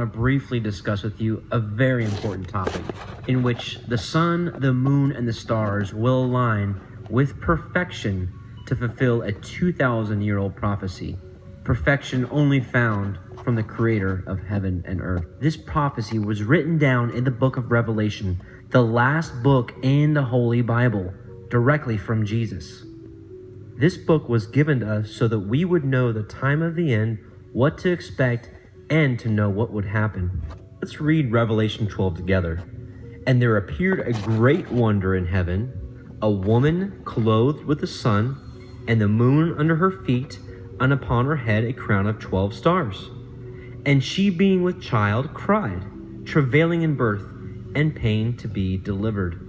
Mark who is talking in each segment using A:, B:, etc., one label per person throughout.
A: to briefly discuss with you a very important topic in which the sun, the moon, and the stars will align with perfection to fulfill a 2,000-year-old prophecy. Perfection only found from the creator of heaven and earth. This prophecy was written down in the book of Revelation, the last book in the Holy Bible, directly from Jesus. This book was given to us so that we would know the time of the end, what to expect, and to know what would happen. Let's read Revelation 12 together. And there appeared a great wonder in heaven, a woman clothed with the sun, and the moon under her feet, and upon her head a crown of 12 stars. And she, being with child, cried, travailing in birth, and pain to be delivered.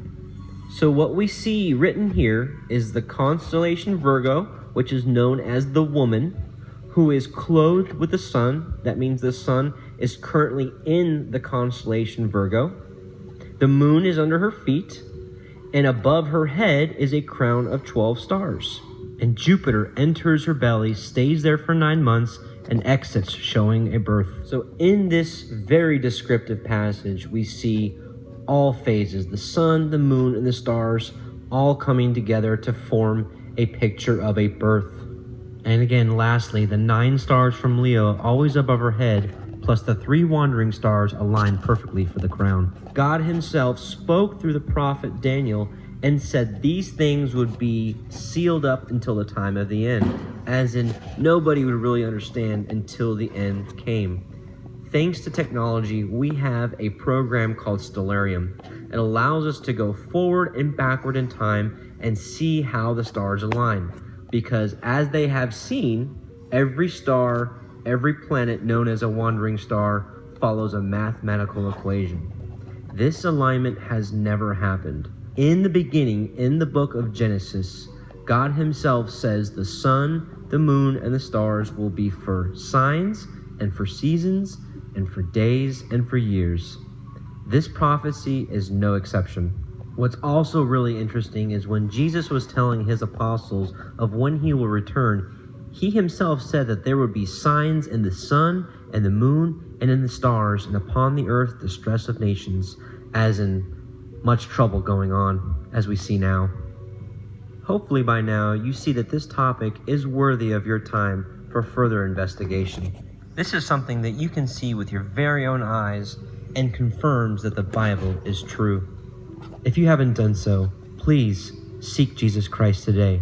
A: So what we see written here is the constellation Virgo, which is known as the woman, who is clothed with the sun. That means the sun is currently in the constellation Virgo. The moon is under her feet, and above her head is a crown of 12 stars. And Jupiter enters her belly, stays there for 9 months, and exits, showing a birth. So in this very descriptive passage, we see all phases, the sun, the moon, and the stars, all coming together to form a picture of a birth. And again, lastly, the 9 stars from Leo, always above her head, plus the 3 wandering stars aligned perfectly for the crown. God himself spoke through the prophet Daniel and said these things would be sealed up until the time of the end, as in nobody would really understand until the end came. Thanks to technology, we have a program called Stellarium. It allows us to go forward and backward in time and see how the stars align. Because as they have seen, every star, every planet known as a wandering star follows a mathematical equation. This alignment has never happened. In the beginning, in the book of Genesis, God himself says the sun, the moon, and the stars will be for signs and for seasons and for days and for years. This prophecy is no exception. What's also really interesting is when Jesus was telling his apostles of when he will return, he himself said that there would be signs in the sun and the moon and in the stars, and upon the earth distress of nations, as in much trouble going on, as we see now. Hopefully by now you see that this topic is worthy of your time for further investigation. This is something that you can see with your very own eyes and confirms that the Bible is true. If you haven't done so, please seek Jesus Christ today.